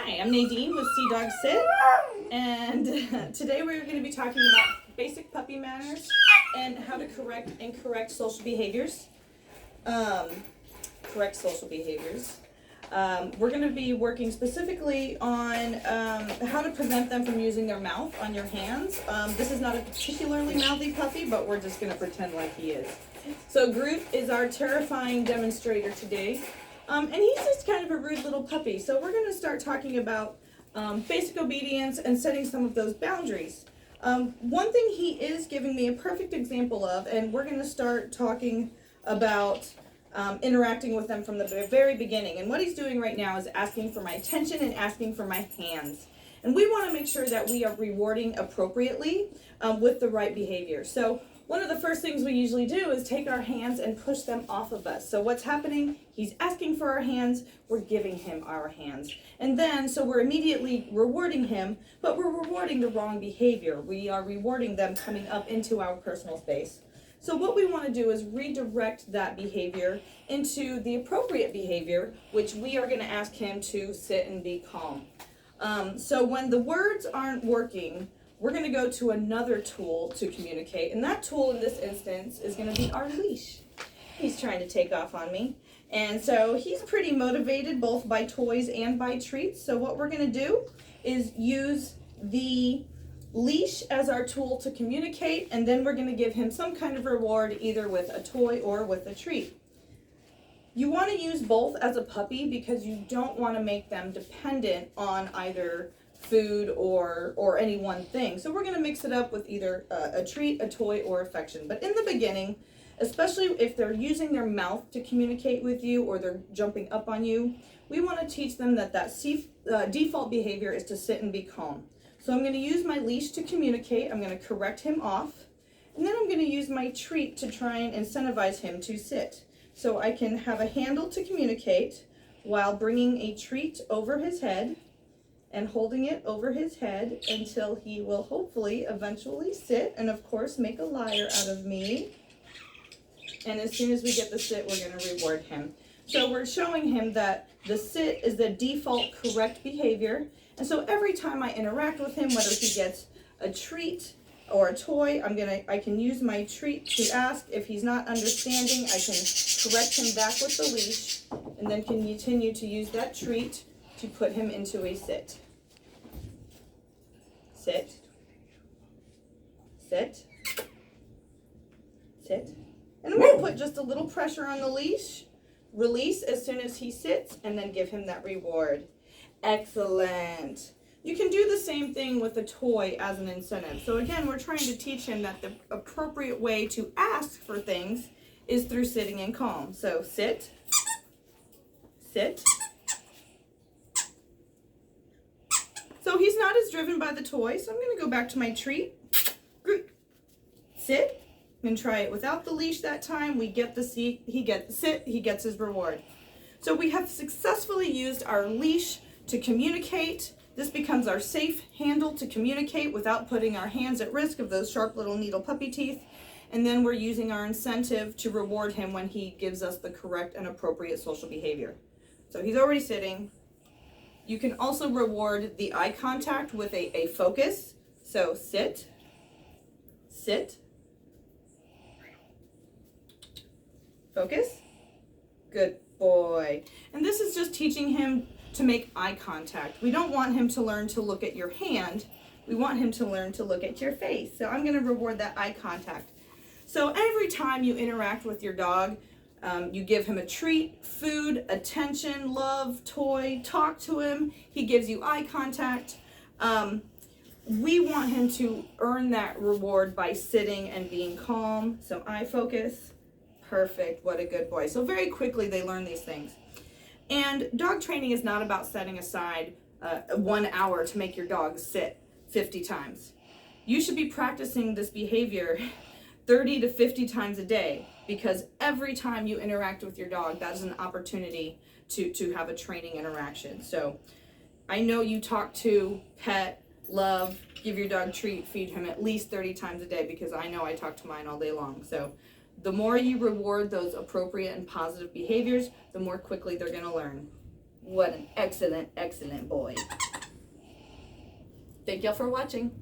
Hi, I'm Nadine with Sea Dog Sit, and today we're going to be talking about basic puppy manners and how to correct incorrect social behaviors. Correct social behaviors. We're going to be working specifically on how to prevent them from using their mouth on your hands. This is not a particularly mouthy puppy, but we're just going to pretend like he is. So Groot is our terrifying demonstrator today. And he's just kind of a rude little puppy. So we're going to start talking about basic obedience and setting some of those boundaries. One thing he is giving me a perfect example of, and we're going to start talking about interacting with them from the very beginning. And what he's doing right now is asking for my attention and asking for my hands. And we want to make sure that we are rewarding appropriately with the right behavior. So one of the first things we usually do is take our hands and push them off of us. So what's happening? He's asking for our hands, we're giving him our hands. And then, so we're immediately rewarding him, but we're rewarding the wrong behavior. We are rewarding them coming up into our personal space. So what we want to do is redirect that behavior into the appropriate behavior, which we are going to ask him to sit and be calm. So when the words aren't working, we're going to go to another tool to communicate, and that tool in this instance is going to be our leash. He's trying to take off on me, and so he's pretty motivated both by toys and by treats. So what we're going to do is use the leash as our tool to communicate, and then we're going to give him some kind of reward, either with a toy or with a treat. You want to use both as a puppy because you don't want to make them dependent on either food or any one thing. So we're going to mix it up with either a treat, a toy, or affection. But in the beginning, especially if they're using their mouth to communicate with you or they're jumping up on you, we want to teach them that default behavior is to sit and be calm. So I'm going to use my leash to communicate. I'm going to correct him off. And then I'm going to use my treat to try and incentivize him to sit. So I can have a handle to communicate while bringing a treat over his head and holding it over his head until he will hopefully eventually sit and of course make a liar out of me. And as soon as we get the sit, we're going to reward him. So we're showing him that the sit is the default correct behavior. And so every time I interact with him, whether he gets a treat or a toy, I can use my treat to ask. If he's not understanding, I can correct him back with the leash and then can continue to use that treat to put him into a sit. Sit. Sit. Sit. And I'm going to put just a little pressure on the leash. Release as soon as he sits, and then give him that reward. Excellent. You can do the same thing with a toy as an incentive. So again, we're trying to teach him that the appropriate way to ask for things is through sitting and calm. So sit. Sit. So he's not as driven by the toy, so I'm going to go back to my treat. Sit. And try it without the leash that time. We get the seat, he gets the sit, he gets his reward. So we have successfully used our leash to communicate. This becomes our safe handle to communicate without putting our hands at risk of those sharp little needle puppy teeth. And then we're using our incentive to reward him when he gives us the correct and appropriate social behavior. So he's already sitting. You can also reward the eye contact with a focus. So sit, sit, focus, good boy. And this is just teaching him to make eye contact. We don't want him to learn to look at your hand. We want him to learn to look at your face. So I'm going to reward that eye contact. So every time you interact with your dog, you give him a treat, food, attention, love, toy, talk to him. He gives you eye contact. We want him to earn that reward by sitting and being calm. So eye focus. Perfect. What a good boy. So very quickly they learn these things. And dog training is not about setting aside 1 hour to make your dog sit 50 times. You should be practicing this behavior 30 to 50 times a day, because every time you interact with your dog, that is an opportunity to have a training interaction. So I know you talk to, pet, love, give your dog treat, feed him at least 30 times a day, because I know I talk to mine all day long. So the more you reward those appropriate and positive behaviors, the more quickly they're going to learn. What an excellent, excellent boy. Thank y'all for watching.